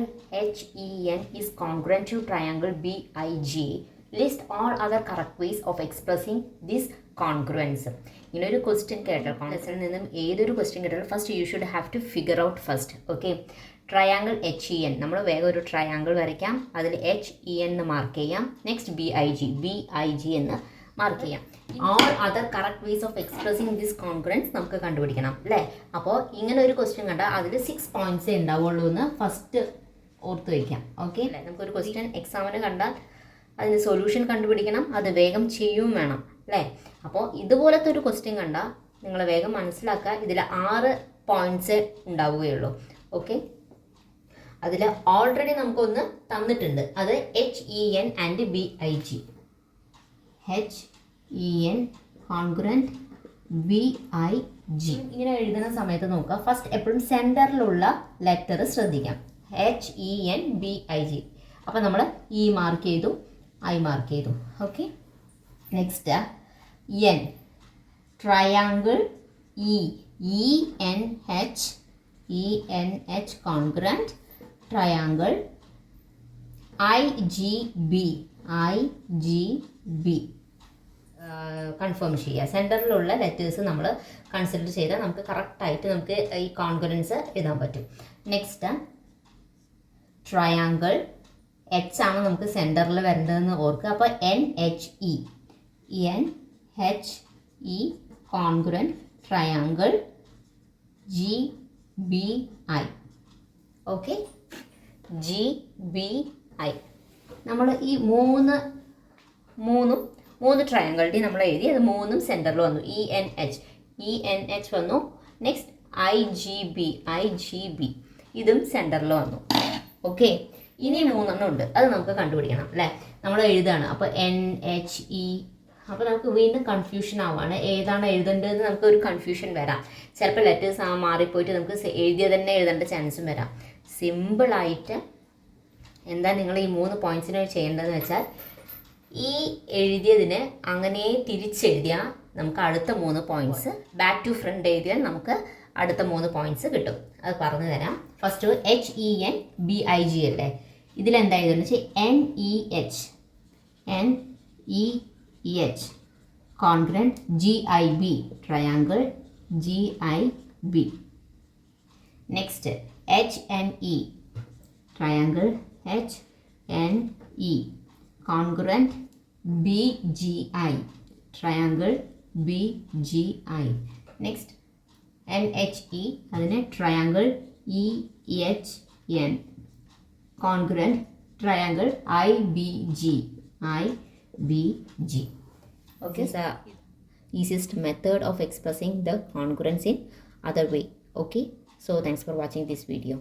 triangle HEN is congruent to triangle BIG. List all other correct ways of expressing this congruence. ഇങ്ങനെ ഒരു question കേട്ടാൽ കോൺഗ്രസിൽ നിന്നും ഏതൊരു ക്വസ്റ്റ്യൻ കേട്ടാലും first you should have to figure out first. Okay, triangle HEN നമ്മൾ വേഗം ഒരു ട്രയാങ്കിൾ വരയ്ക്കാം. അതിൽ HEN എന്ന് മാർക്ക് ചെയ്യാം. നെക്സ്റ്റ് BIG എന്ന് മാർക്ക് ചെയ്യാം. All other correct ways of expressing this congruence നമുക്ക് കണ്ടുപിടിക്കണം അല്ലേ. അപ്പോൾ ഇങ്ങനെ ഒരു ക്വസ്റ്റ്യൻ കണ്ടാൽ അതിൽ 6 പോയിന്റ്സേ ഉണ്ടാവുള്ളൂ എന്ന് ഫസ്റ്റ് ഓർത്ത് വയ്ക്കാം. ഓക്കെ അല്ലേ, നമുക്കൊരു ക്വസ്റ്റ്യൻ എക്സാമിന് കണ്ടാൽ അതിന് സൊല്യൂഷൻ കണ്ടുപിടിക്കണം, അത് വേഗം ചെയ്യുകയും വേണം അല്ലേ. അപ്പോൾ ഇതുപോലത്തെ ഒരു ക്വസ്റ്റ്യൻ കണ്ടാൽ നിങ്ങൾ വേഗം മനസ്സിലാക്കുക, ഇതിൽ 6 പോയിന്റ്സേ ഉണ്ടാവുകയുള്ളൂ. ഓക്കെ, അതിൽ ഓൾറെഡി നമുക്കൊന്ന് തന്നിട്ടുണ്ട്, അത് HEN and BIG. HEN congruent BIG ഇങ്ങനെ എഴുതുന്ന സമയത്ത് നോക്കുക, ഫസ്റ്റ് എപ്പോഴും സെൻറ്ററിലുള്ള ലെറ്റർ ശ്രദ്ധിക്കാം. HEN BIG. അപ്പോൾ നമ്മൾ E മാർക്ക് ചെയ്തു, I മാർക്ക് ചെയ്തു. Okay, next N triangle ENH congruent triangle IGB confirm ചെയ്യുക. സെൻറ്ററിലുള്ള ലെറ്റേഴ്സ് നമ്മൾ കൺസിഡർ ചെയ്താൽ നമുക്ക് കറക്റ്റായിട്ട് നമുക്ക് ഈ കോൺഗ്രൻസ് എഴുതാൻ പറ്റും. നെക്സ്റ്റ് ട്രയാങ്കിൾ H ആണ് നമുക്ക് സെൻറ്ററിൽ വരേണ്ടതെന്ന് ഓർക്കുക. അപ്പോൾ NHE congruent triangle GBI. Okay, GBI നമ്മൾ ഈ മൂന്ന് ട്രയാങ്കിളിൻ്റെ നമ്മൾ എഴുതി, അത് മൂന്നും സെൻറ്ററിൽ വന്നു. ENH വന്നു. നെക്സ്റ്റ് IGB ഇതും സെൻറ്ററിൽ വന്നു. ഓക്കെ, ഇനി 3 ഉണ്ട്, അത് നമുക്ക് കണ്ടുപിടിക്കണം അല്ലേ. നമ്മൾ എഴുതുകയാണ്, അപ്പോൾ NHE. അപ്പോൾ നമുക്ക് വീണ്ടും കൺഫ്യൂഷൻ ആവുകയാണ്, ഏതാണ് എഴുതേണ്ടതെന്ന് നമുക്ക് ഒരു കൺഫ്യൂഷൻ വരാം. ചിലപ്പോൾ ലെറ്റേഴ്സ് മാറിപ്പോയിട്ട് നമുക്ക് എഴുതിയ തന്നെ എഴുതേണ്ട ചാൻസും വരാം. സിമ്പിളായിട്ട് എന്താ നിങ്ങൾ ഈ 3 പോയിന്റ്സിന് ചെയ്യേണ്ടതെന്ന് വെച്ചാൽ, ഈ എഴുതിയതിന് അങ്ങനെ തിരിച്ചെഴുതിയാൽ നമുക്ക് അടുത്ത 3 പോയിന്റ്സ്, ബാക്ക് ടു ഫ്രണ്ട് എഴുതിയാൽ നമുക്ക് അടുത്ത 3 പോയിന്റ്സ് കിട്ടും. അത് പറഞ്ഞു തരാം. ഫസ്റ്റ് HEN BIG അല്ലേ, ഇതിലെന്താ എഴുതുന്നത് വെച്ചാൽ NEH congruent GIB triangle GIB. Next HNE triangle HNE congruent BGI triangle BGI. Next NHE അതിന് triangle EHN congruent triangle IBG. Okay, so easiest method of expressing the congruence in other way. Okay, so thanks for watching this video.